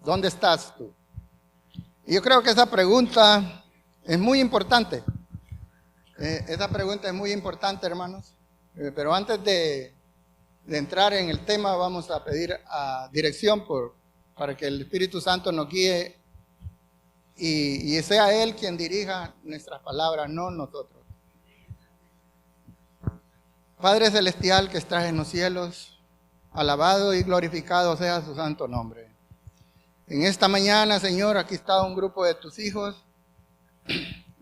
¿Dónde estás tú? Y yo creo que esa pregunta es muy importante. Esa pregunta es muy importante, hermanos. Pero antes de entrar en el tema, vamos a pedir dirección para que el Espíritu Santo nos guíe y sea Él quien dirija nuestras palabras, no nosotros. Padre Celestial que estás en los cielos, alabado y glorificado sea su santo nombre. En esta mañana, Señor, aquí está un grupo de tus hijos.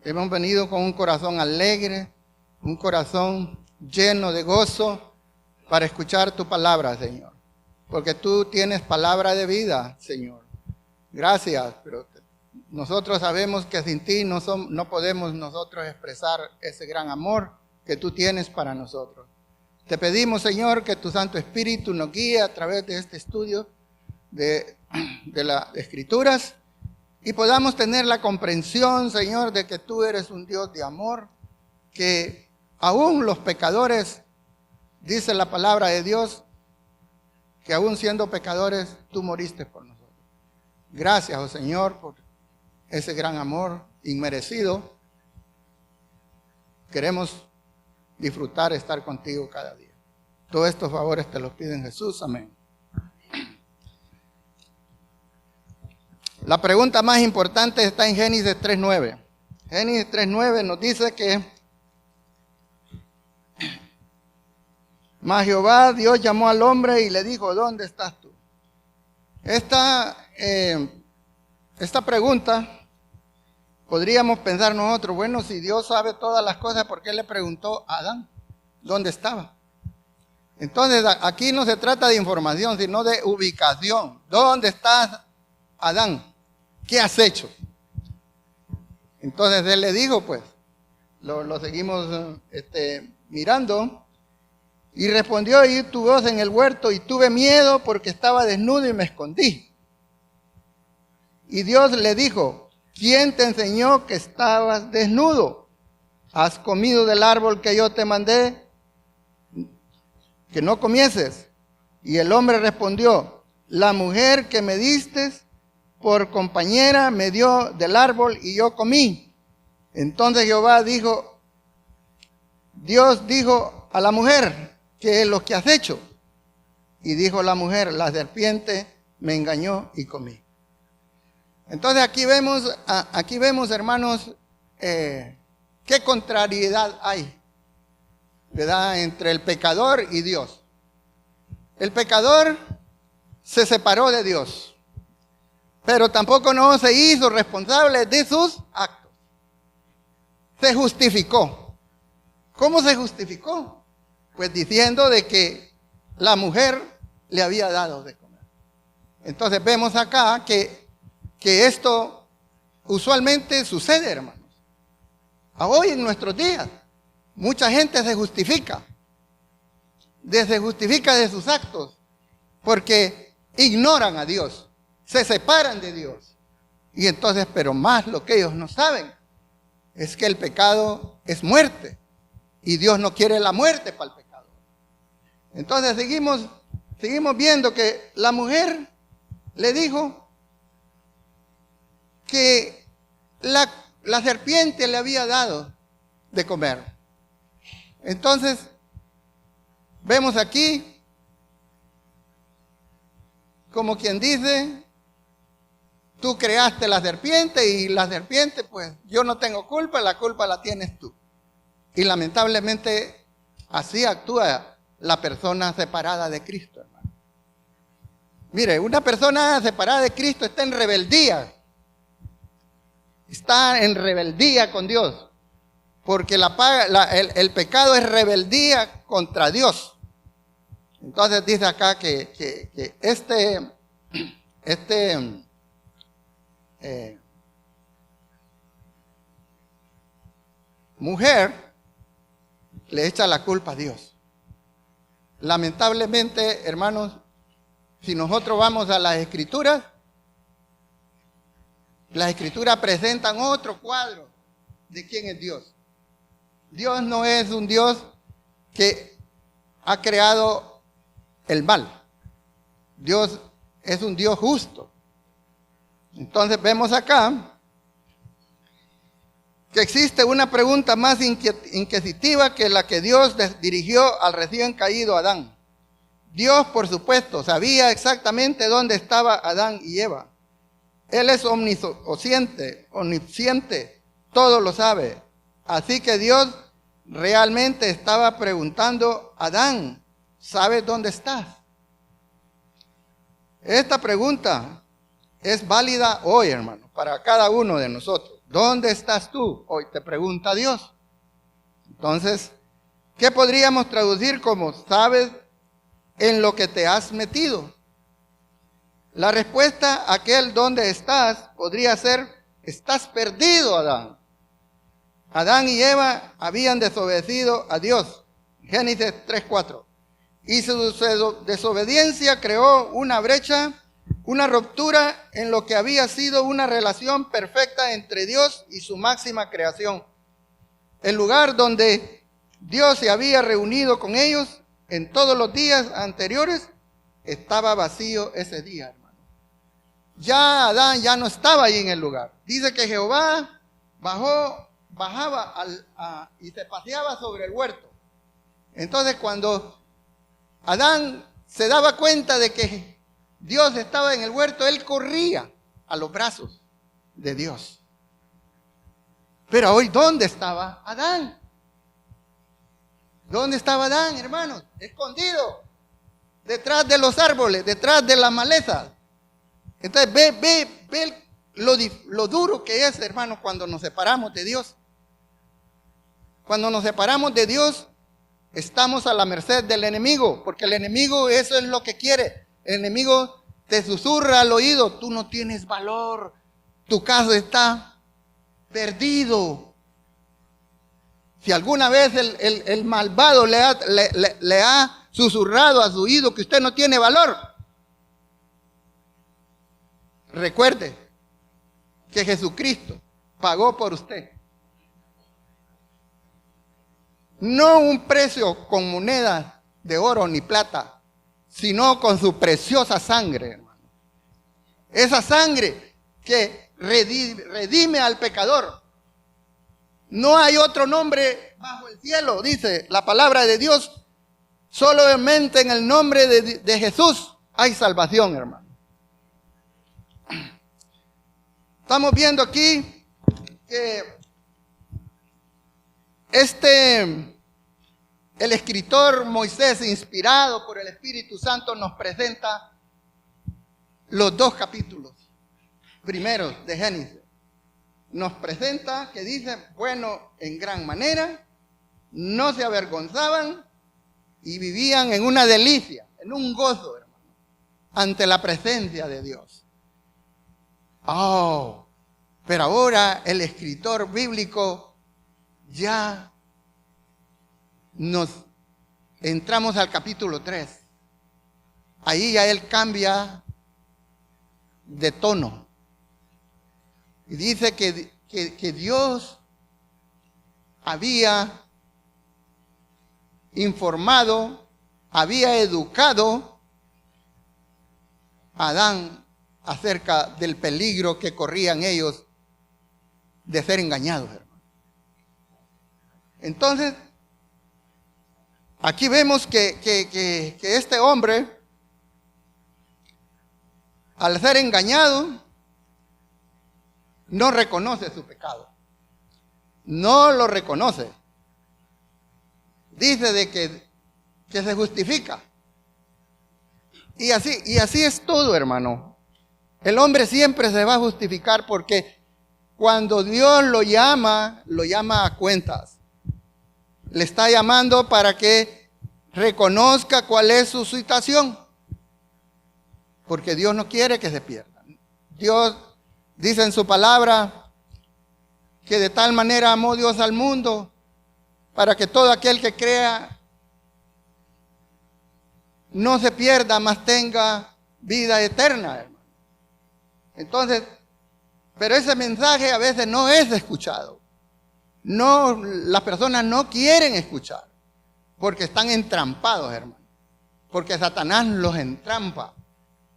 Hemos venido con un corazón alegre, un corazón lleno de gozo para escuchar tu palabra, Señor. Porque tú tienes palabra de vida, Señor. Gracias, pero nosotros sabemos que sin ti no podemos nosotros expresar ese gran amor que tú tienes para nosotros. Te pedimos, Señor, que tu Santo Espíritu nos guíe a través de este estudio de las Escrituras y podamos tener la comprensión, Señor, de que tú eres un Dios de amor, que aún los pecadores, dice la palabra de Dios, que aún siendo pecadores, tú moriste por nosotros. Gracias, oh Señor, por ese gran amor inmerecido. Queremos disfrutar estar contigo cada día. Todos estos favores te los pido en Jesús. Amén. La pregunta más importante está en Génesis 3:9. Génesis 3:9 nos dice que mas Jehová Dios llamó al hombre y le dijo, ¿dónde estás tú? Esta pregunta podríamos pensar nosotros, bueno, si Dios sabe todas las cosas, ¿por qué le preguntó a Adán dónde estaba? Entonces aquí no se trata de información, sino de ubicación. ¿Dónde estás, Adán? ¿Qué has hecho? Entonces él le dijo, pues, lo seguimos mirando. Y respondió, oí tu voz en el huerto y tuve miedo porque estaba desnudo y me escondí. Y Dios le dijo, ¿quién te enseñó que estabas desnudo? ¿Has comido del árbol que yo te mandé que no comieses? Y el hombre respondió, la mujer que me diste por compañera me dio del árbol y yo comí. Entonces Jehová dijo, Dios dijo a la mujer, ¿qué es lo que has hecho? Y dijo la mujer, la serpiente me engañó y comí. Entonces aquí vemos, hermanos, qué contrariedad hay, ¿verdad?, entre el pecador y Dios. El pecador se separó de Dios, pero tampoco no se hizo responsable de sus actos. Se justificó. ¿Cómo se justificó? Pues diciendo de que la mujer le había dado de comer. Entonces vemos acá que esto usualmente sucede, hermanos. Hoy en nuestros días, mucha gente se justifica de sus actos porque ignoran a Dios, se separan de Dios. Y entonces, pero más lo que ellos no saben es que el pecado es muerte y Dios no quiere la muerte para el pecado. Entonces seguimos viendo que la mujer le dijo que la serpiente le había dado de comer. Entonces, vemos aquí, como quien dice, tú creaste la serpiente y la serpiente, pues yo no tengo culpa, la culpa la tienes tú. Y lamentablemente así actúa la persona separada de Cristo, hermano. Mire, una persona separada de Cristo está en rebeldía. Está en rebeldía con Dios. Porque el pecado es rebeldía contra Dios. Entonces dice acá que mujer le echa la culpa a Dios. Lamentablemente, hermanos, si nosotros vamos a las Escrituras presentan otro cuadro de quién es Dios. Dios no es un Dios que ha creado el mal. Dios es un Dios justo. Entonces vemos acá que existe una pregunta más inquisitiva que la que Dios dirigió al recién caído Adán. Dios, por supuesto, sabía exactamente dónde estaba Adán y Eva. Él es omnisciente, todo lo sabe. Así que Dios realmente estaba preguntando: Adán, ¿sabes dónde estás? Esta pregunta es válida hoy, hermano, para cada uno de nosotros. ¿Dónde estás tú? Hoy te pregunta Dios. Entonces, ¿qué podríamos traducir como sabes en lo que te has metido? La respuesta a aquel ¿dónde estás? Podría ser: estás perdido, Adán. Adán y Eva habían desobedecido a Dios. Génesis 3:4. Y su desobediencia creó una brecha, una ruptura en lo que había sido una relación perfecta entre Dios y su máxima creación. El lugar donde Dios se había reunido con ellos en todos los días anteriores estaba vacío ese día, hermano. Ya Adán ya no estaba ahí en el lugar. Dice que Jehová bajaba y se paseaba sobre el huerto. Entonces, cuando Adán se daba cuenta de que Dios estaba en el huerto, él corría a los brazos de Dios. Pero hoy, ¿dónde estaba Adán? ¿Dónde estaba Adán, hermanos? Escondido detrás de los árboles, detrás de las malezas. Entonces ve lo duro que es, hermanos, cuando nos separamos de Dios. Cuando nos separamos de Dios, estamos a la merced del enemigo, porque el enemigo eso es lo que quiere. El enemigo te susurra al oído: tú no tienes valor, tu caso está perdido. Si alguna vez el malvado le ha susurrado a su oído que usted no tiene valor, recuerde que Jesucristo pagó por usted. No un precio con monedas de oro ni plata, sino con su preciosa sangre, hermano. Esa sangre que redime al pecador. No hay otro nombre bajo el cielo, dice la palabra de Dios. Solamente en el nombre de Jesús hay salvación, hermano. Estamos viendo aquí que el escritor Moisés, inspirado por el Espíritu Santo, nos presenta los 2 capítulos primeros de Génesis. Nos presenta que dice: bueno, en gran manera, no se avergonzaban y vivían en una delicia, en un gozo, hermano, ante la presencia de Dios. Oh, pero ahora el escritor bíblico ya nos entramos al capítulo 3. Ahí ya él cambia de tono. Y dice que Dios había informado, había educado a Adán acerca del peligro que corrían ellos de ser engañados, hermano. Entonces, aquí vemos que este hombre, al ser engañado, no reconoce su pecado. No lo reconoce. Dice de que se justifica. Y así es todo, hermano. El hombre siempre se va a justificar porque cuando Dios lo llama a cuentas. Le está llamando para que reconozca cuál es su situación. Porque Dios no quiere que se pierdan. Dios dice en su palabra que de tal manera amó Dios al mundo para que todo aquel que crea no se pierda, mas tenga vida eterna, hermano. Entonces, pero ese mensaje a veces no es escuchado. No, las personas no quieren escuchar porque están entrampados, hermano. Porque Satanás los entrampa.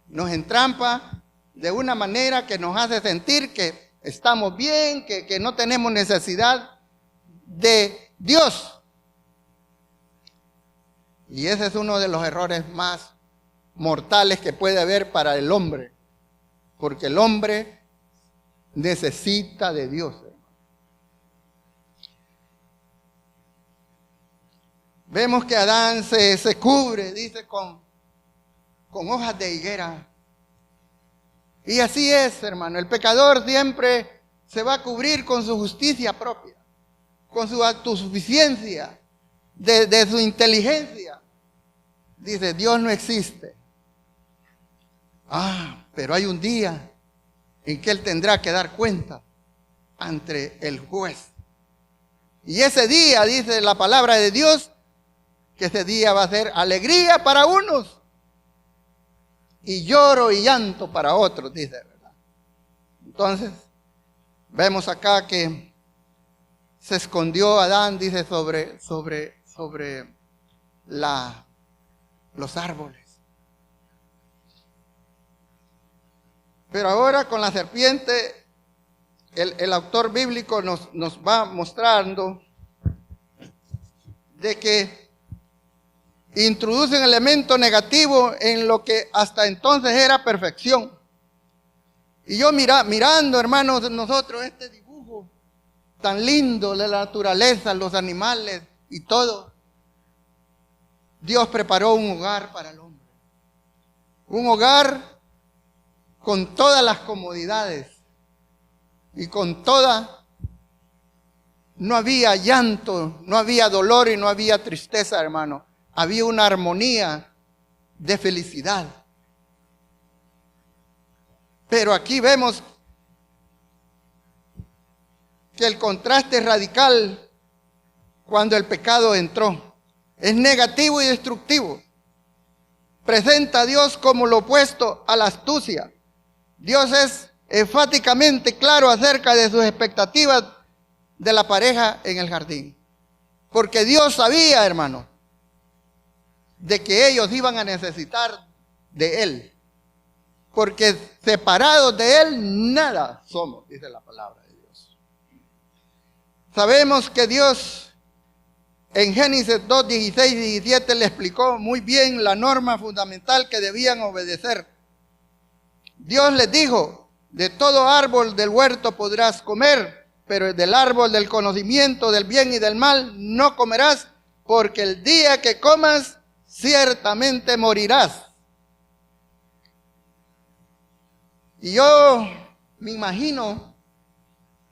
Nos entrampa de una manera que nos hace sentir que estamos bien, que no tenemos necesidad de Dios. Y ese es uno de los errores más mortales que puede haber para el hombre, porque el hombre necesita de Dios. Vemos que Adán se cubre, dice, con hojas de higuera. Y así es, hermano, el pecador siempre se va a cubrir con su justicia propia, con su autosuficiencia, de su inteligencia. Dice, Dios no existe. Pero hay un día en que Él tendrá que dar cuenta ante el juez. Y ese día, dice la palabra de Dios, que ese día va a ser alegría para unos y lloro y llanto para otros, dice, ¿verdad? Entonces, vemos acá que se escondió Adán, dice, sobre los árboles. Pero ahora con la serpiente, el autor bíblico nos va mostrando de que introduce un elemento negativo en lo que hasta entonces era perfección. Y yo mirando, hermanos, nosotros este dibujo tan lindo de la naturaleza, los animales y todo, Dios preparó un hogar para el hombre. Un hogar con todas las comodidades y no había llanto, no había dolor y no había tristeza, hermano. Había una armonía de felicidad. Pero aquí vemos que el contraste es radical cuando el pecado entró. Es negativo y destructivo. Presenta a Dios como lo opuesto a la astucia. Dios es enfáticamente claro acerca de sus expectativas de la pareja en el jardín. Porque Dios sabía, hermano, de que ellos iban a necesitar de Él. Porque separados de Él, nada somos, dice la palabra de Dios. Sabemos que Dios en Génesis 2, 16 y 17 le explicó muy bien la norma fundamental que debían obedecer. Dios les dijo, de todo árbol del huerto podrás comer, pero del árbol del conocimiento del bien y del mal no comerás, porque el día que comas, ciertamente morirás. Y yo me imagino,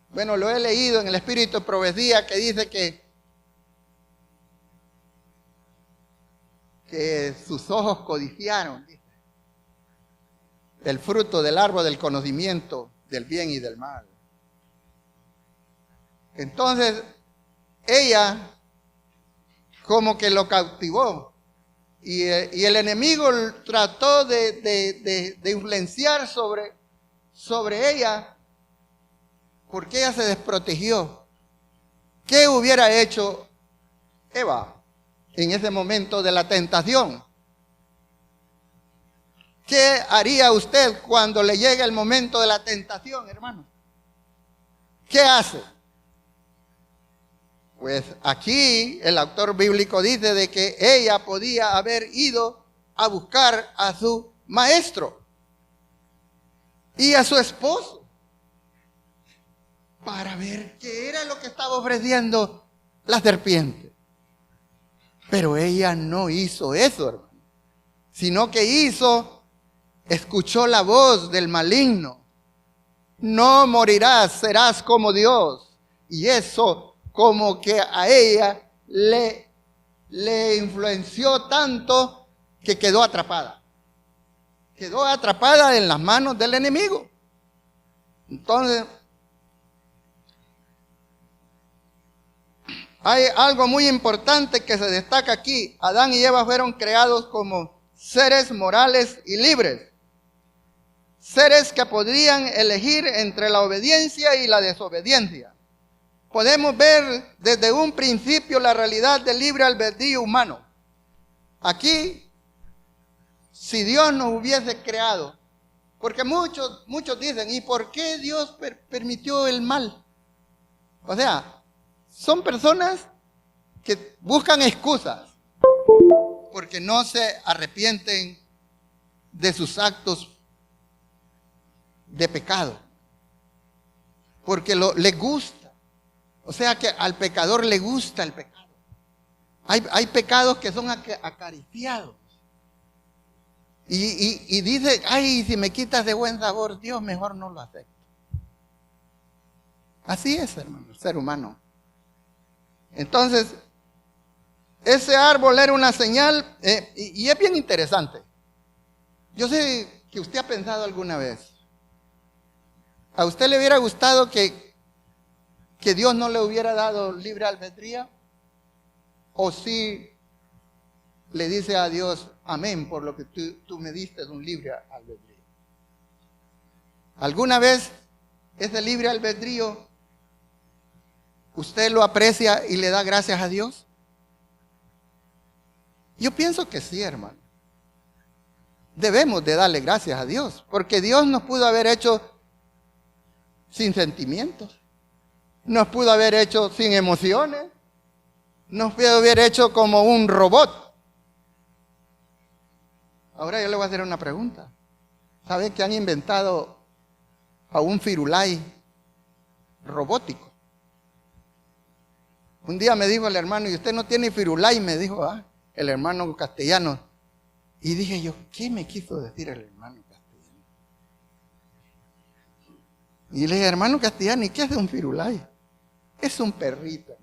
bueno, lo he leído en el Espíritu de Profecía, que dice que sus ojos codiciaron, dice, el fruto del árbol del conocimiento del bien y del mal. Entonces, ella como que lo cautivó. Y el enemigo trató de influenciar sobre ella, porque ella se desprotegió. ¿Qué hubiera hecho Eva en ese momento de la tentación? ¿Qué haría usted cuando le llegue el momento de la tentación, hermano? ¿Qué hace? Pues aquí el autor bíblico dice de que ella podía haber ido a buscar a su maestro y a su esposo para ver qué era lo que estaba ofreciendo la serpiente. Pero ella no hizo eso, hermano, sino que escuchó la voz del maligno. No morirás, serás como Dios. Y eso como que a ella le influenció tanto que quedó atrapada. Quedó atrapada en las manos del enemigo. Entonces, hay algo muy importante que se destaca aquí. Adán y Eva fueron creados como seres morales y libres. Seres que podrían elegir entre la obediencia y la desobediencia. Podemos ver desde un principio la realidad del libre albedrío humano. Aquí, si Dios nos hubiese creado Porque muchos dicen, ¿y por qué Dios permitió el mal? O sea, son personas que buscan excusas porque no se arrepienten de sus actos de pecado. Porque le gusta. O sea que al pecador le gusta el pecado. Hay pecados que son acariciados. Y dice, ay, si me quitas de buen sabor, Dios, mejor no lo acepto. Así es, hermano, el ser humano. Entonces, ese árbol era una señal, y es bien interesante. Yo sé que usted ha pensado alguna vez, ¿a usted le hubiera gustado que Dios no le hubiera dado libre albedrío? ¿O si le dice a Dios, amén, por lo que tú me diste un libre albedrío? ¿Alguna vez ese libre albedrío usted lo aprecia y le da gracias a Dios? Yo pienso que sí, hermano. Debemos de darle gracias a Dios, porque Dios nos pudo haber hecho sin sentimientos, nos pudo haber hecho sin emociones, nos pudo haber hecho como un robot. Ahora yo le voy a hacer una pregunta. ¿Sabe que han inventado a un firulai robótico? Un día me dijo el hermano, ¿y usted no tiene firulai? Me dijo el hermano castellano. Y dije yo, ¿qué me quiso decir el hermano castellano? Y le dije, hermano castellano, ¿y qué es un firulai? Es un perrito.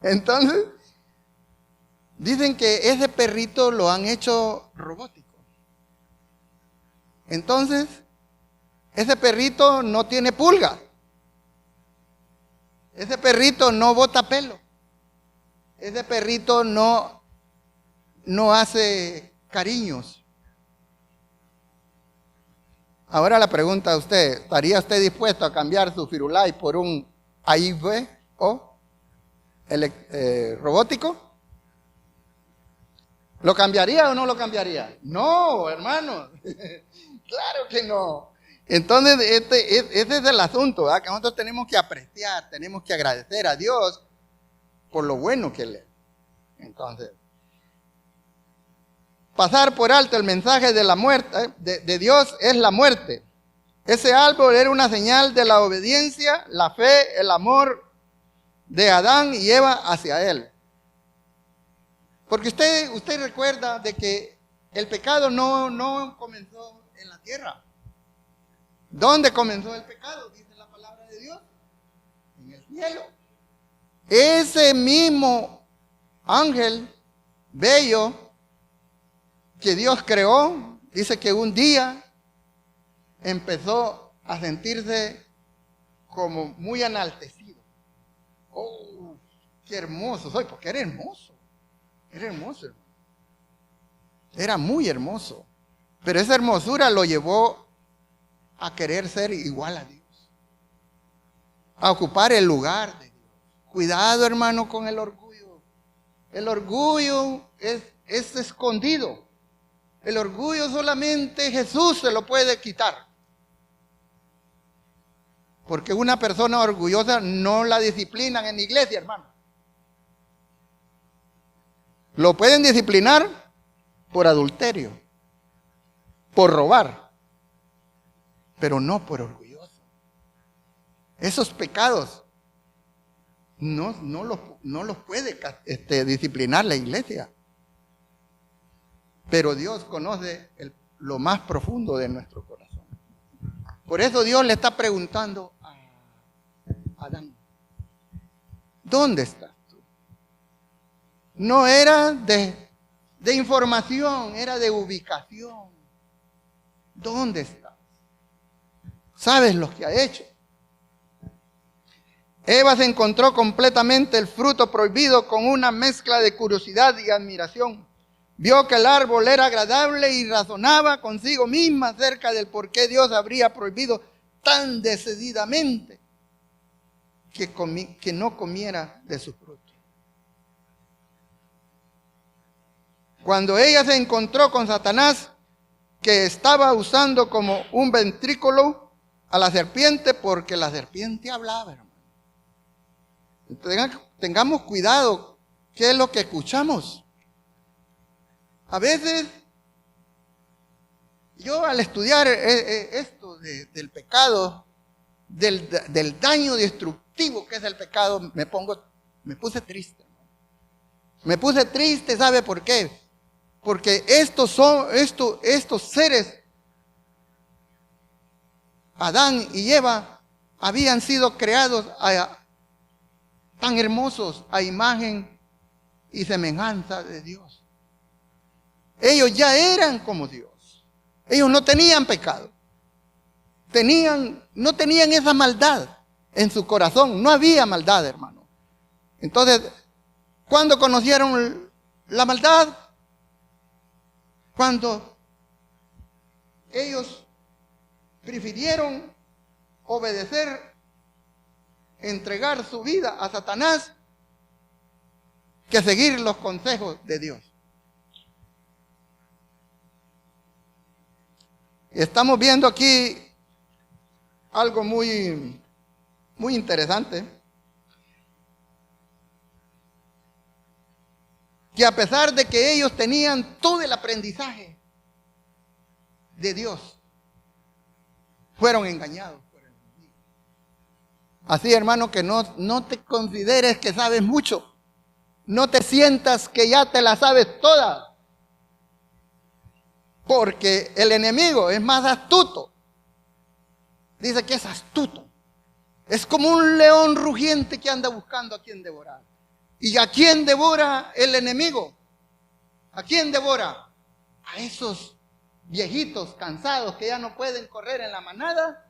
Entonces, dicen que ese perrito lo han hecho robótico. Entonces, ese perrito no tiene pulga. Ese perrito no bota pelo. Ese perrito no hace cariños. Ahora la pregunta a usted, ¿estaría usted dispuesto a cambiar su firulai por un AIV o robótico? ¿Lo cambiaría o no lo cambiaría? No, hermano. Claro que no. Entonces, ese es el asunto, ¿verdad? Que nosotros tenemos que apreciar, tenemos que agradecer a Dios por lo bueno que Él es. Entonces, pasar por alto el mensaje de la muerte, de Dios es la muerte. Ese árbol era una señal de la obediencia, la fe, el amor de Adán y Eva hacia Él. Porque usted recuerda de que el pecado no comenzó en la tierra. ¿Dónde comenzó el pecado? Dice la palabra de Dios. En el cielo. Ese mismo ángel bello que Dios creó, dice que un día empezó a sentirse como muy enaltecido. Oh, qué hermoso soy, porque era hermoso. Era hermoso, hermano. Era muy hermoso. Pero esa hermosura lo llevó a querer ser igual a Dios. A ocupar el lugar de Dios. Cuidado, hermano, con el orgullo. El orgullo es escondido. El orgullo solamente Jesús se lo puede quitar. Porque una persona orgullosa no la disciplinan en la iglesia, hermano. Lo pueden disciplinar por adulterio, por robar, pero no por orgulloso. Esos pecados no los puede disciplinar la iglesia. Pero Dios conoce lo más profundo de nuestro corazón. Por eso Dios le está preguntando a Adán, ¿dónde estás tú? No era de información, era de ubicación. ¿Dónde estás? ¿Sabes lo que ha hecho? Eva se encontró completamente el fruto prohibido con una mezcla de curiosidad y admiración. Vio que el árbol era agradable y razonaba consigo misma acerca del por qué Dios habría prohibido tan decididamente que no comiera de su fruto. Cuando ella se encontró con Satanás, que estaba usando como un ventrículo a la serpiente, porque la serpiente hablaba, hermano. Tengamos cuidado, ¿qué es lo que escuchamos? A veces, yo al estudiar esto del pecado, del daño destructivo que es el pecado, me puse triste. Me puse triste, ¿sabe por qué? Porque estos seres, Adán y Eva, habían sido creados tan hermosos a imagen y semejanza de Dios. Ellos ya eran como Dios. Ellos no tenían pecado. No tenían esa maldad en su corazón. No había maldad, hermano. Entonces, ¿cuándo conocieron la maldad? Cuando ellos prefirieron obedecer, entregar su vida a Satanás, que seguir los consejos de Dios. Estamos viendo aquí algo muy, muy interesante, que a pesar de que ellos tenían todo el aprendizaje de Dios, fueron engañados por el enemigo. Así, hermano, que no te consideres que sabes mucho. No te sientas que ya te la sabes toda. Porque el enemigo es más astuto. Dice que es astuto. Es como un león rugiente que anda buscando a quien devorar. ¿Y a quién devora el enemigo? ¿A quién devora? A esos viejitos cansados que ya no pueden correr en la manada.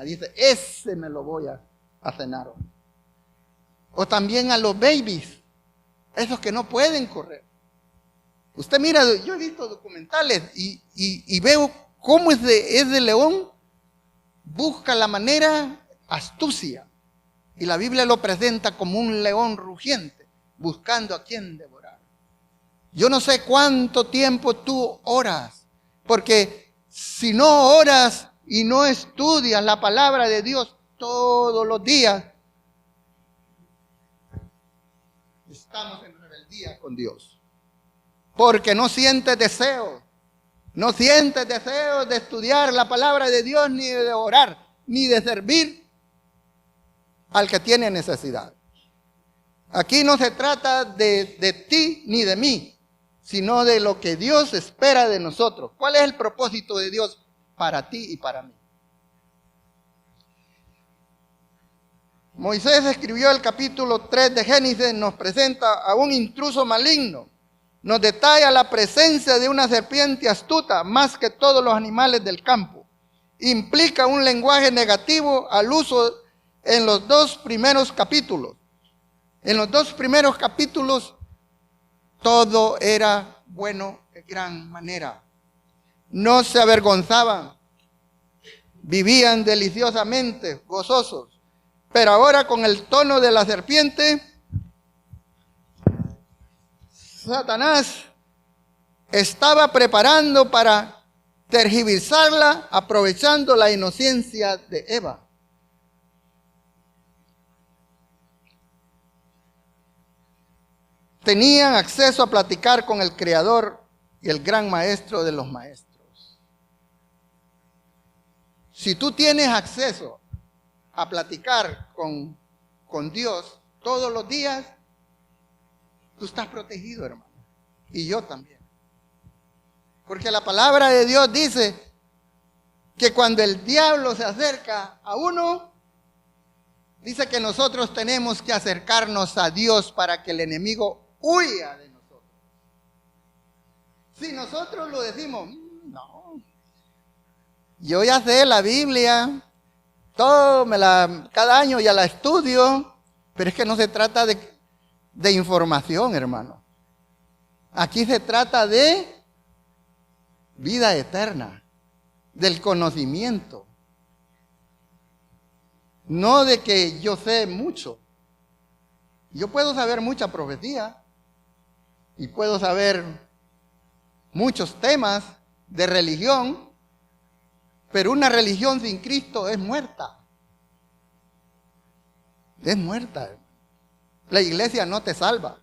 Dice, ese me lo voy a cenar hoy. O también a los babies, esos que no pueden correr. Usted mira, yo he visto documentales y veo cómo ese león busca la manera, astucia. Y la Biblia lo presenta como un león rugiente, buscando a quien devorar. Yo no sé cuánto tiempo tú oras, porque si no oras y no estudias la palabra de Dios todos los días, estamos en rebeldía con Dios. Porque no sientes deseo de estudiar la palabra de Dios, ni de orar, ni de servir al que tiene necesidad. Aquí no se trata de ti ni de mí, sino de lo que Dios espera de nosotros. ¿Cuál es el propósito de Dios para ti y para mí? Moisés escribió el capítulo 3 de Génesis, nos presenta a un intruso maligno. Nos detalla la presencia de una serpiente astuta más que todos los animales del campo. Implica un lenguaje negativo al uso en los dos primeros capítulos. En los dos primeros capítulos todo era bueno de gran manera. No se avergonzaban, vivían deliciosamente, gozosos. Pero ahora con el tono de la serpiente, Satanás estaba preparando para tergiversarla, aprovechando la inocencia de Eva. Tenían acceso a platicar con el Creador y el gran maestro de los maestros. Si tú tienes acceso a platicar con Dios todos los días, tú estás protegido, hermano. Y yo también. Porque la palabra de Dios dice que cuando el diablo se acerca a uno, dice que nosotros tenemos que acercarnos a Dios para que el enemigo huya de nosotros. Si nosotros lo decimos, no, yo ya sé la Biblia, cada año ya la estudio, pero es que no se trata de información, hermano. Aquí se trata de vida eterna, del conocimiento. No de que yo sé mucho. Yo puedo saber mucha profecía y puedo saber muchos temas, de religión, pero una religión sin Cristo es muerta. Es muerta. La iglesia no te salva.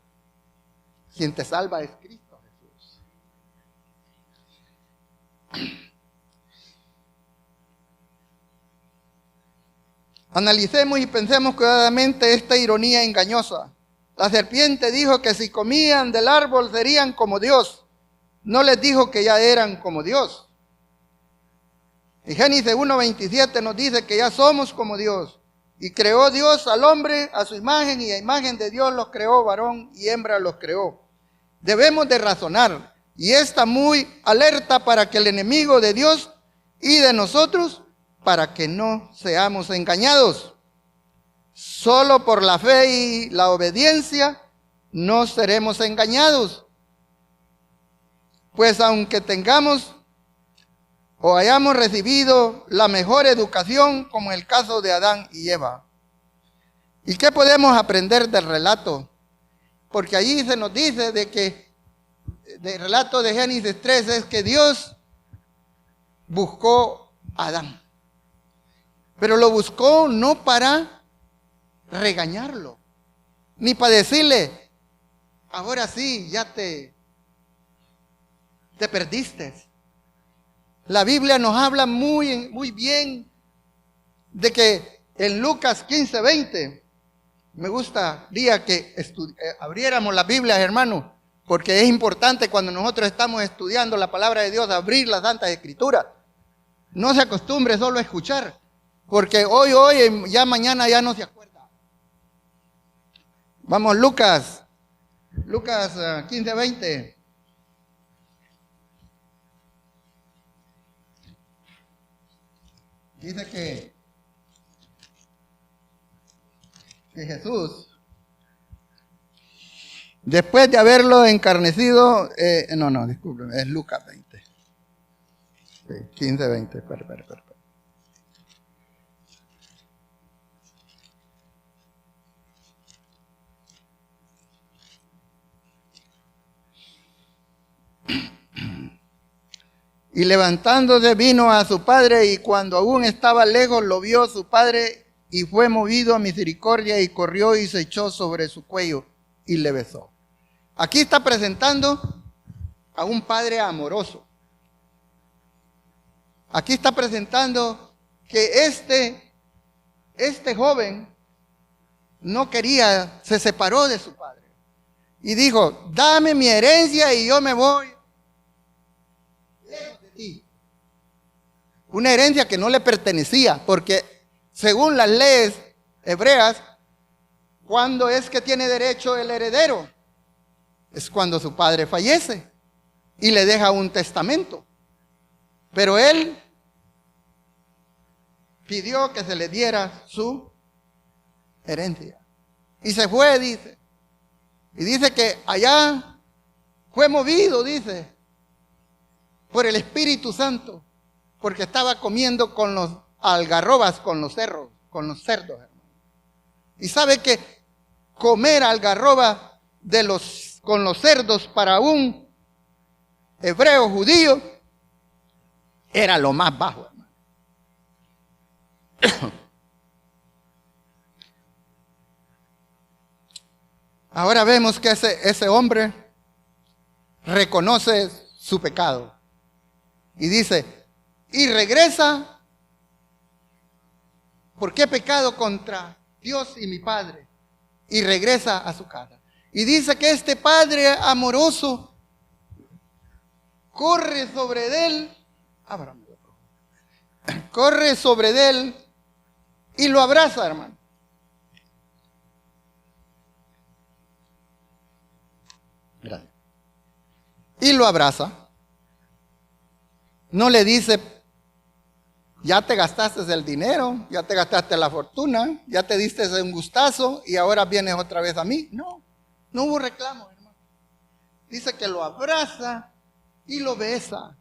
Quien te salva es Cristo Jesús. Analicemos y pensemos cuidadamente esta ironía engañosa. La serpiente dijo que si comían del árbol serían como Dios. No les dijo que ya eran como Dios. Y Génesis 1:27 nos dice que ya somos como Dios. Y creó Dios al hombre a su imagen, y a imagen de Dios los creó, varón y hembra los creó. Debemos de razonar, y está muy alerta para que el enemigo de Dios y de nosotros, para que no seamos engañados. Solo por la fe y la obediencia no seremos engañados. Pues aunque tengamos o hayamos recibido la mejor educación, como el caso de Adán y Eva. ¿Y qué podemos aprender del relato? Porque allí se nos dice de que, del relato de Génesis 3, es que Dios buscó a Adán. Pero lo buscó no para regañarlo, ni para decirle, ahora sí, ya te perdiste. La Biblia nos habla muy bien de que en Lucas 15:20, me gustaría que abriéramos la Biblia, hermanos, porque es importante cuando nosotros estamos estudiando la palabra de Dios, abrir las Santas Escrituras. No se acostumbre solo a escuchar, porque hoy, ya mañana ya no se acuerda. Vamos, Lucas 15:20. Dice que Jesús, después de haberlo encarnecido, disculpen, es Lucas 20. Sí, 15:20, espera. Y levantándose vino a su padre, y cuando aún estaba lejos lo vio su padre, y fue movido a misericordia, y corrió y se echó sobre su cuello y le besó. Aquí está presentando a un padre amoroso. Aquí está presentando que este joven no quería, se separó de su padre. Y dijo, dame mi herencia y yo me voy lejos de ti. Una herencia que no le pertenecía, porque según las leyes hebreas, ¿cuándo es que tiene derecho el heredero? Es cuando su padre fallece y le deja un testamento. Pero él pidió que se le diera su herencia. Y se fue, dice. Y dice que allá fue movido, dice, por el Espíritu Santo, porque estaba comiendo con los algarrobas, con los cerdos, hermano. Y sabe que comer algarroba con los cerdos para un hebreo judío era lo más bajo, hermano. Ahora vemos que ese hombre reconoce su pecado y dice, y regresa, porque he pecado contra Dios y mi padre, y regresa a su casa. Y dice que este padre amoroso corre sobre él, corre sobre él y lo abraza, hermano. Gracias. Y lo abraza. No le dice, ya te gastaste el dinero, ya te gastaste la fortuna, ya te diste un gustazo y ahora vienes otra vez a mí. No hubo reclamo, hermano. Dice que lo abraza y lo besa,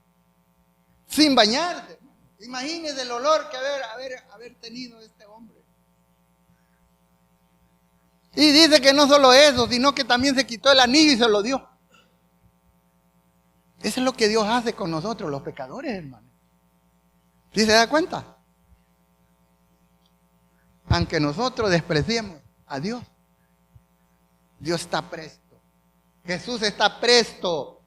sin bañarse. Imagínese el olor que haber tenido este hombre. Y dice que no solo eso, sino que también se quitó el anillo y se lo dio. Eso es lo que Dios hace con nosotros, los pecadores, hermano. ¿Sí se da cuenta? Aunque nosotros despreciemos a Dios, Dios está presto. Jesús está presto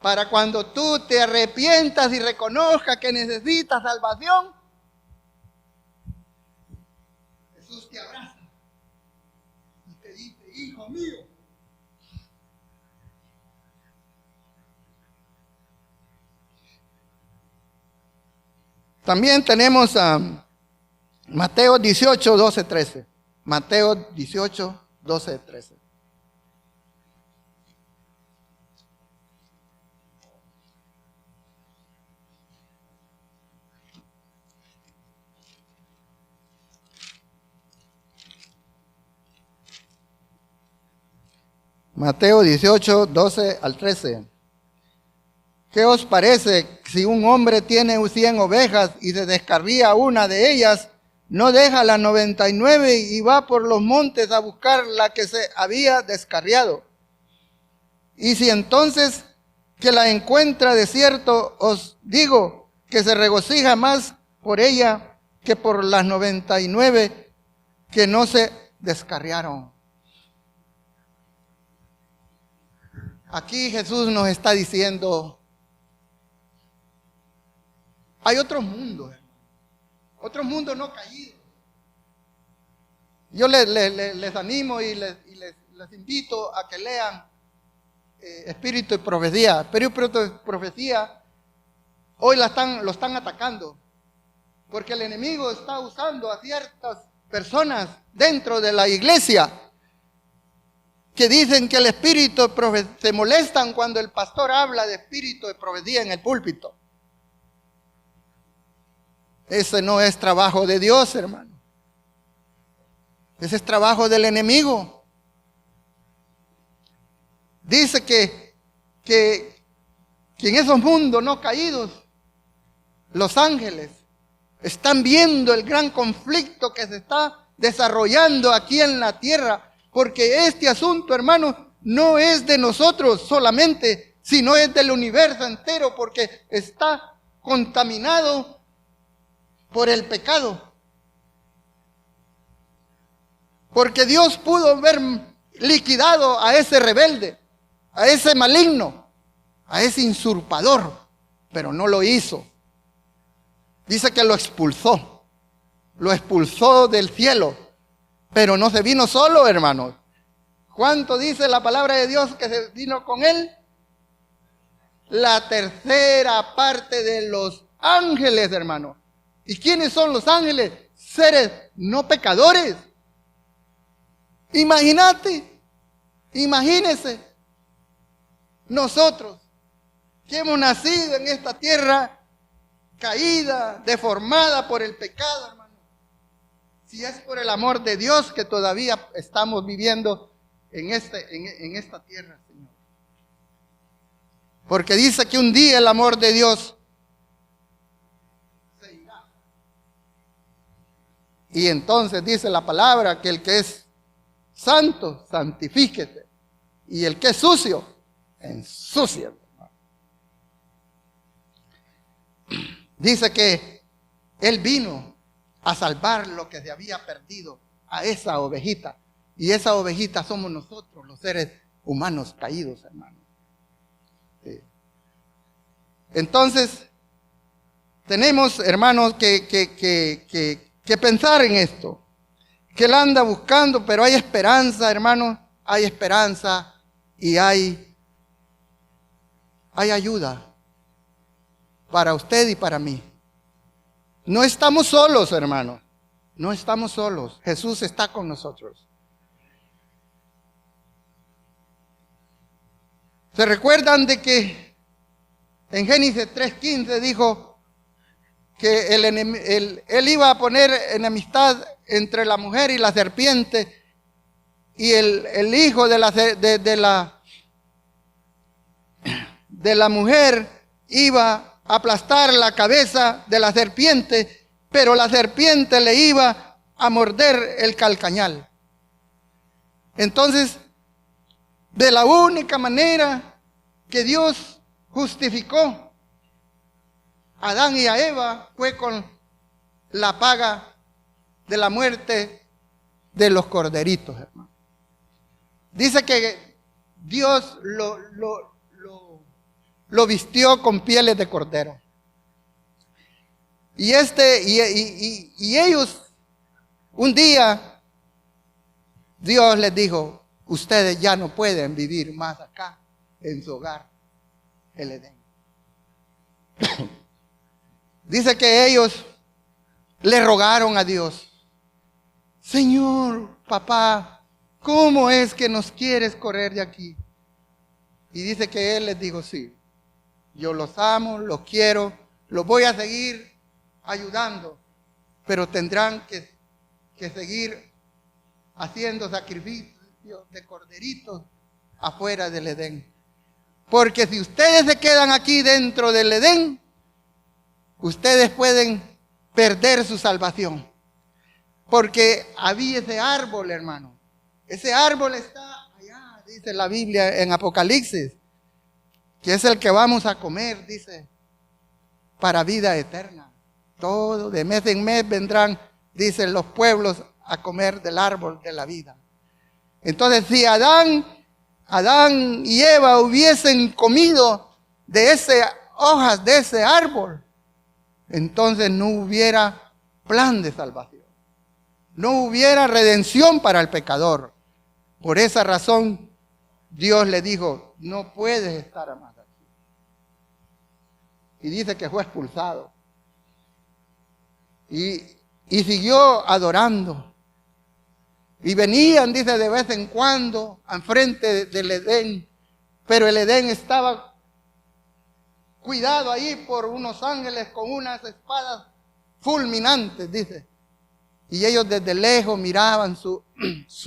para cuando tú te arrepientas y reconozcas que necesitas salvación. Jesús te abraza y te dice: hijo mío. También tenemos a Mateo 18, 12, 13. Mateo 18, 12, 13. Mateo 18, 12 al 13. ¿Qué os parece si un hombre tiene 100 ovejas y se descarría una de ellas, no deja las 99 y va por los montes a buscar la que se había descarriado? Y si entonces que la encuentra, de cierto os digo que se regocija más por ella que por las 99 que no se descarriaron. Aquí Jesús nos está diciendo: hay otros mundos, otros mundos no caídos. Yo les animo y les invito a que lean Espíritu y Profecía. Espíritu y Profecía hoy lo están atacando, porque el enemigo está usando a ciertas personas dentro de la iglesia que dicen que el espíritu de profecía, se molestan cuando el pastor habla de espíritu de profecía en el púlpito. Ese no es trabajo de Dios, hermano. Ese es trabajo del enemigo. Dice que en esos mundos no caídos, los ángeles están viendo el gran conflicto que se está desarrollando aquí en la tierra. Porque este asunto, hermano, no es de nosotros solamente, sino es del universo entero, porque está contaminado por el pecado. Porque Dios pudo haber liquidado a ese rebelde, a ese maligno, a ese usurpador, pero no lo hizo. Dice que lo expulsó del cielo. Pero no se vino solo, hermanos. ¿Cuánto dice la palabra de Dios que se vino con él? La tercera parte de los ángeles, hermanos. ¿Y quiénes son los ángeles? Seres no pecadores. Imagínense, nosotros que hemos nacido en esta tierra caída, deformada por el pecado, hermano. Si es por el amor de Dios que todavía estamos viviendo en esta tierra, Señor. Porque dice que un día el amor de Dios se irá. Y entonces dice la palabra que el que es santo, santifíquese. Y el que es sucio, ensúciese. Dice que Él vino a salvar lo que se había perdido, a esa ovejita. Y esa ovejita somos nosotros, los seres humanos caídos, hermano. Sí. Entonces, tenemos, hermanos, que pensar en esto. Que Él anda buscando, pero hay esperanza, hermanos. Hay esperanza y hay ayuda para usted y para mí. No estamos solos, hermanos. No estamos solos. Jesús está con nosotros. ¿Se recuerdan de que en Génesis 3:15 dijo que él iba a poner enemistad entre la mujer y la serpiente, y el hijo de la mujer iba a aplastar la cabeza de la serpiente, pero la serpiente le iba a morder el calcañal? Entonces, de la única manera que Dios justificó a Adán y a Eva fue con la paga de la muerte de los corderitos, hermano. Dice que Dios lo vistió con pieles de cordero. Y ellos, un día, Dios les dijo, ustedes ya no pueden vivir más acá en su hogar, el Edén. Dice que ellos le rogaron a Dios, Señor, papá, ¿cómo es que nos quieres correr de aquí? Y dice que Él les dijo, sí, yo los amo, los quiero, los voy a seguir ayudando, pero tendrán que seguir haciendo sacrificios de corderitos afuera del Edén. Porque si ustedes se quedan aquí dentro del Edén, ustedes pueden perder su salvación. Porque había ese árbol, hermano. Ese árbol está allá, dice la Biblia en Apocalipsis, que es el que vamos a comer, dice, para vida eterna. Todo, de mes en mes vendrán, dicen los pueblos, a comer del árbol de la vida. Entonces, si Adán y Eva hubiesen comido de esas hojas de ese árbol, entonces no hubiera plan de salvación. No hubiera redención para el pecador. Por esa razón, Dios le dijo, no puedes estar más aquí. Y dice que fue expulsado. Y siguió adorando. Y venían, dice, de vez en cuando, enfrente del Edén. Pero el Edén estaba cuidado ahí por unos ángeles con unas espadas fulminantes, dice. Y ellos desde lejos miraban su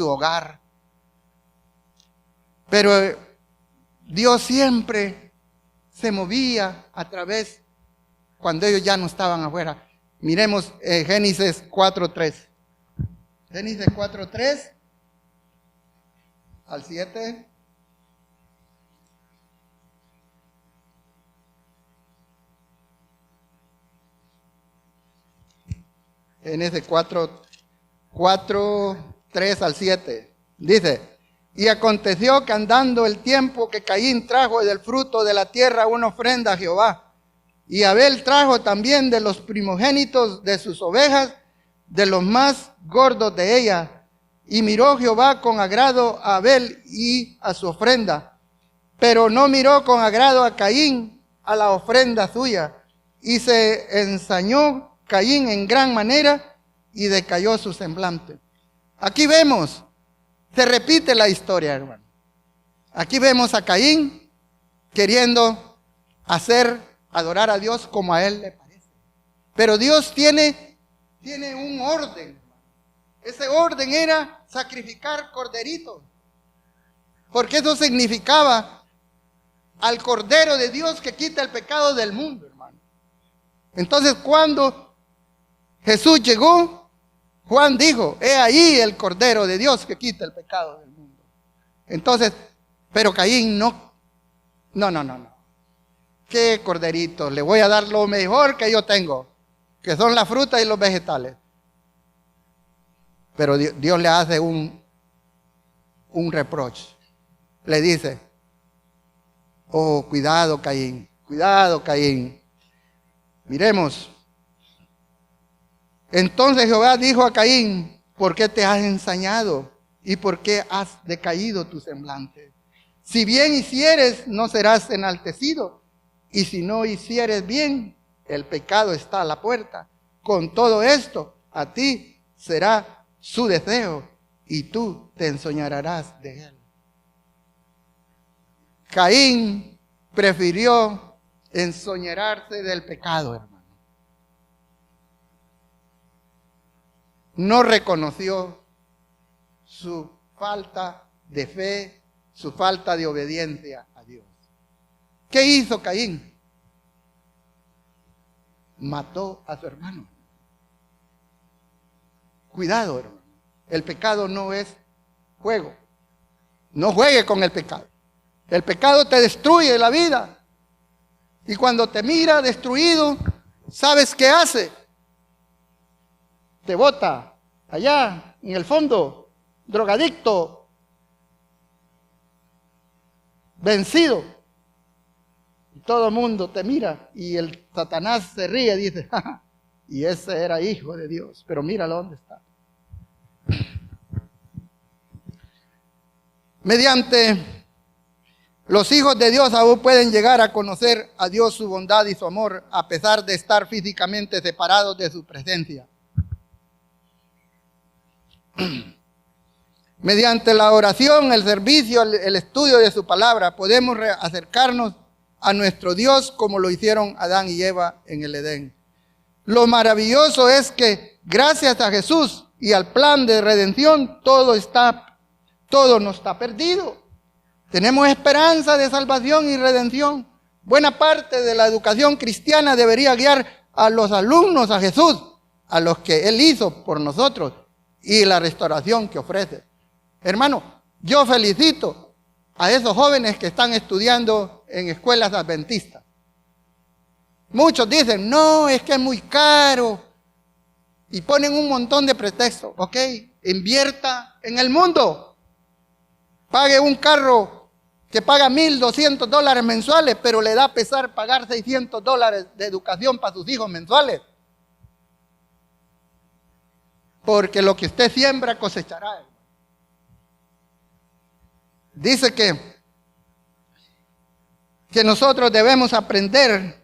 hogar. Pero Dios siempre se movía a través, cuando ellos ya no estaban afuera. Miremos Génesis 4:3. Génesis 4:3 al 7. Génesis 4:3 al 7. Dice, y aconteció que andando el tiempo que Caín trajo del fruto de la tierra una ofrenda a Jehová, y Abel trajo también de los primogénitos de sus ovejas, de los más gordos de ellas. Y miró Jehová con agrado a Abel y a su ofrenda, pero no miró con agrado a Caín, a la ofrenda suya. Y se ensañó Caín en gran manera y decayó su semblante. Aquí vemos, se repite la historia, hermano. Aquí vemos a Caín queriendo adorar a Dios como a él le parece. Pero Dios tiene un orden. Ese orden era sacrificar corderitos. Porque eso significaba al Cordero de Dios que quita el pecado del mundo, hermano. Entonces, cuando Jesús llegó, Juan dijo, he ahí el Cordero de Dios que quita el pecado del mundo. Entonces, pero Caín no. ¿Qué corderito? Le voy a dar lo mejor que yo tengo, que son las frutas y los vegetales. Pero Dios le hace un reproche. Le dice, oh, cuidado Caín. Miremos. Entonces Jehová dijo a Caín, ¿por qué te has ensañado? ¿Y por qué has decaído tu semblante? Si bien hicieres, no serás enaltecido. Y si no hicieres bien, el pecado está a la puerta. Con todo esto, a ti será su deseo y tú te ensoñarás de él. Caín prefirió ensoñarse del pecado, hermano. No reconoció su falta de fe, su falta de obediencia a Dios. ¿Qué hizo Caín? Mató a su hermano. Cuidado, hermano. El pecado no es juego. No juegue con el pecado. El pecado te destruye la vida. Y cuando te mira destruido, ¿sabes qué hace? Te bota allá en el fondo, drogadicto, vencido. Y todo el mundo te mira y el Satanás se ríe y dice, ¡ja, ja! Y ese era hijo de Dios, pero míralo dónde está. Mediante los hijos de Dios aún pueden llegar a conocer a Dios, su bondad y su amor, a pesar de estar físicamente separados de su presencia. Mediante la oración, el servicio, el estudio de su palabra, podemos acercarnos a nuestro Dios como lo hicieron Adán y Eva en el Edén. Lo maravilloso es que gracias a Jesús y al plan de redención, todo no está perdido. Tenemos esperanza de salvación y redención. Buena parte de la educación cristiana debería guiar a los alumnos a Jesús, a los que Él hizo por nosotros y la restauración que ofrece. Hermano, yo felicito a esos jóvenes que están estudiando en escuelas adventistas. Muchos dicen, no, es que es muy caro. Y ponen un montón de pretextos. Ok, invierta en el mundo. Pague un carro que paga $1,200 mensuales, pero le da pesar pagar $600 de educación para sus hijos mensuales. Porque lo que usted siembra cosechará. Dice que nosotros debemos aprender.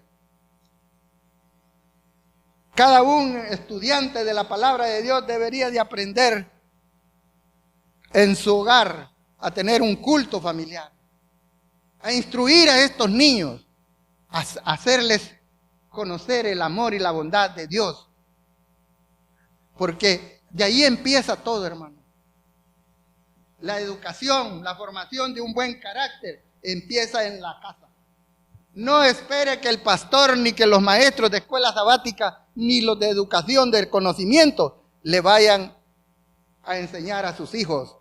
Cada un estudiante de la palabra de Dios debería de aprender en su hogar a tener un culto familiar, a instruir a estos niños, a hacerles conocer el amor y la bondad de Dios. Porque de ahí empieza todo, hermano. La educación, la formación de un buen carácter empieza en la casa. No espere que el pastor, ni que los maestros de escuela sabática, ni los de educación del conocimiento le vayan a enseñar a sus hijos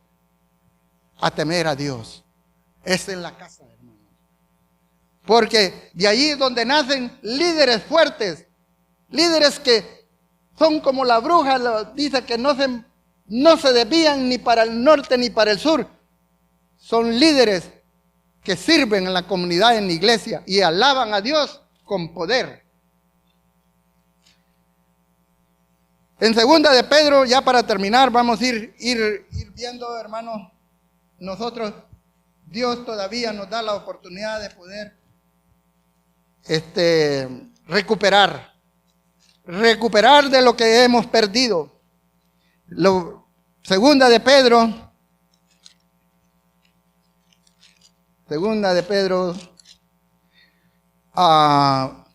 a temer a Dios. Es en la casa, hermano. Porque de allí es donde nacen líderes fuertes, líderes que son como la bruja, dice que no se desvían ni para el norte ni para el sur. Son líderes que sirven en la comunidad, en la iglesia, y alaban a Dios con poder. En segunda de Pedro, ya para terminar, vamos a ir viendo, hermanos, nosotros, Dios todavía nos da la oportunidad de poder recuperar de lo que hemos perdido. Segunda de Pedro,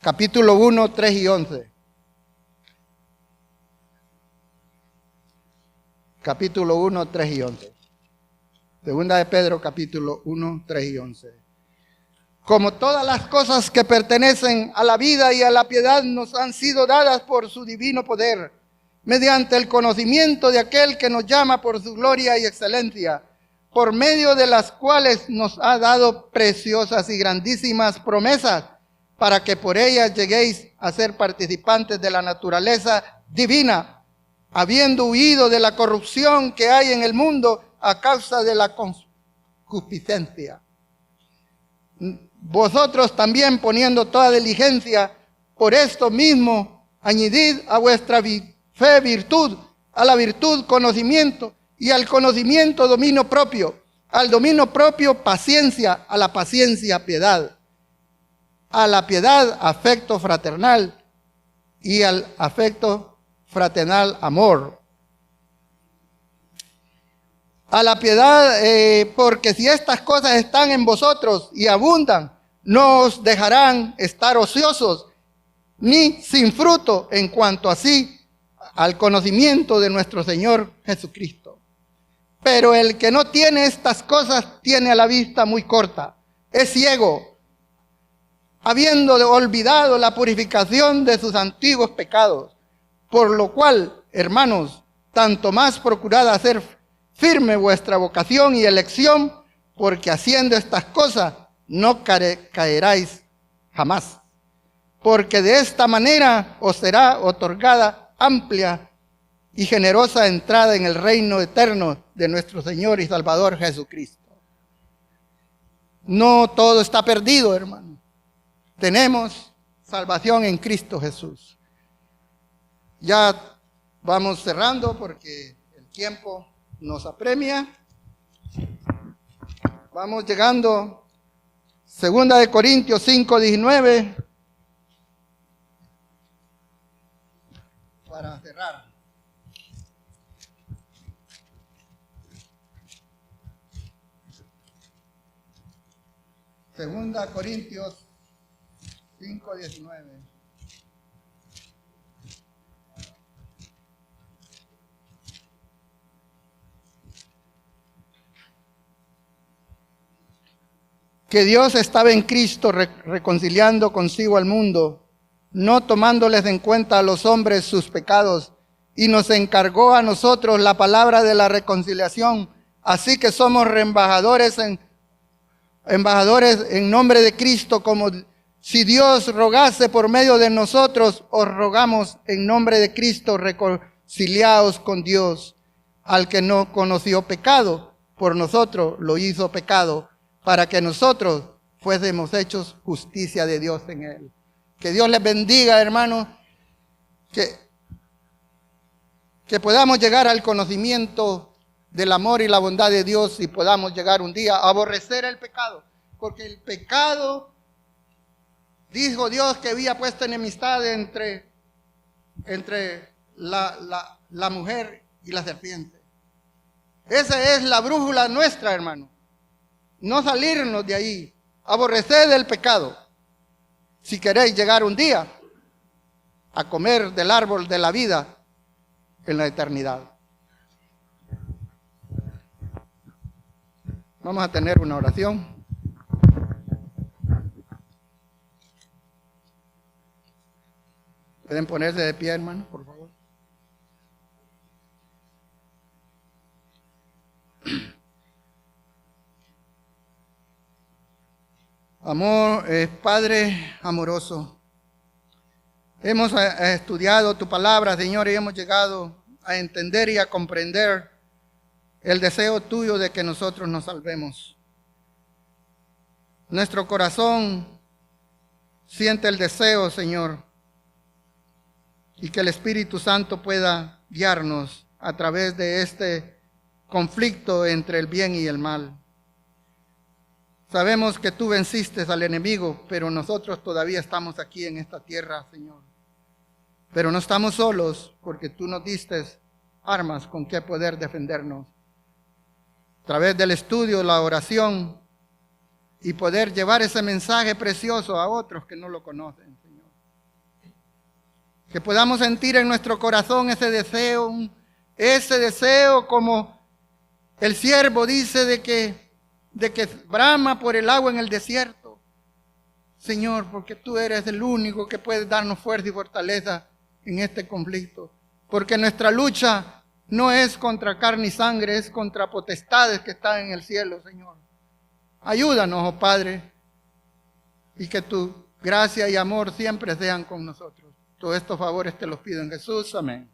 capítulo 1, 3 y 11. Capítulo 1, 3 y 11. Segunda de Pedro, capítulo 1, 3 y 11. Como todas las cosas que pertenecen a la vida y a la piedad nos han sido dadas por su divino poder, mediante el conocimiento de aquel que nos llama por su gloria y excelencia, por medio de las cuales nos ha dado preciosas y grandísimas promesas, para que por ellas lleguéis a ser participantes de la naturaleza divina, habiendo huido de la corrupción que hay en el mundo a causa de la concupiscencia. Vosotros también, poniendo toda diligencia, por esto mismo añadid a vuestra fe virtud, a la virtud conocimiento, y al conocimiento dominio propio, al dominio propio paciencia, a la paciencia piedad, a la piedad afecto fraternal, y al afecto fraternal amor. A la piedad, porque si estas cosas están en vosotros y abundan, no os dejarán estar ociosos, ni sin fruto en cuanto así al conocimiento de nuestro Señor Jesucristo. Pero el que no tiene estas cosas tiene a la vista muy corta, es ciego, habiendo olvidado la purificación de sus antiguos pecados. Por lo cual, hermanos, tanto más procurad hacer firme vuestra vocación y elección, porque haciendo estas cosas no caeráis jamás. porque de esta manera os será otorgada amplia y generosa entrada en el reino eterno de nuestro Señor y Salvador Jesucristo. No todo está perdido, hermano. Tenemos salvación en Cristo Jesús. Ya vamos cerrando porque el tiempo nos apremia. Vamos llegando. 2 Corintios 5:19. Para cerrar. Segunda Corintios 5:19. Que Dios estaba en Cristo reconciliando consigo al mundo, no tomándoles en cuenta a los hombres sus pecados, y nos encargó a nosotros la palabra de la reconciliación. Así que somos embajadores en nombre de Cristo, como si Dios rogase por medio de nosotros, os rogamos en nombre de Cristo, reconciliaos con Dios. Al que no conoció pecado, por nosotros lo hizo pecado, para que nosotros fuésemos hechos justicia de Dios en él. Que Dios les bendiga, hermanos, que podamos llegar al conocimiento del amor y la bondad de Dios y podamos llegar un día a aborrecer el pecado. Porque el pecado, dijo Dios que había puesto enemistad entre la mujer y la serpiente. Esa es la brújula nuestra, hermano. No salirnos de ahí, aborrecer el pecado. Si queréis llegar un día a comer del árbol de la vida en la eternidad. Vamos a tener una oración. ¿Pueden ponerse de pie, hermano, por favor? Amor, Padre amoroso, hemos estudiado tu palabra, Señor, y hemos llegado a entender y a comprender el deseo tuyo de que nosotros nos salvemos. Nuestro corazón siente el deseo, Señor, y que el Espíritu Santo pueda guiarnos a través de este conflicto entre el bien y el mal. Sabemos que tú venciste al enemigo, pero nosotros todavía estamos aquí en esta tierra, Señor. Pero no estamos solos, porque tú nos diste armas con que poder defendernos. A través del estudio, la oración, y poder llevar ese mensaje precioso a otros que no lo conocen, Señor. Que podamos sentir en nuestro corazón ese deseo como el siervo dice de que brama por el agua en el desierto. Señor, porque tú eres el único que puede darnos fuerza y fortaleza en este conflicto. Porque nuestra lucha no es contra carne y sangre, es contra potestades que están en el cielo, Señor. Ayúdanos, oh Padre, y que tu gracia y amor siempre sean con nosotros. Todos estos favores te los pido en Jesús. Amén.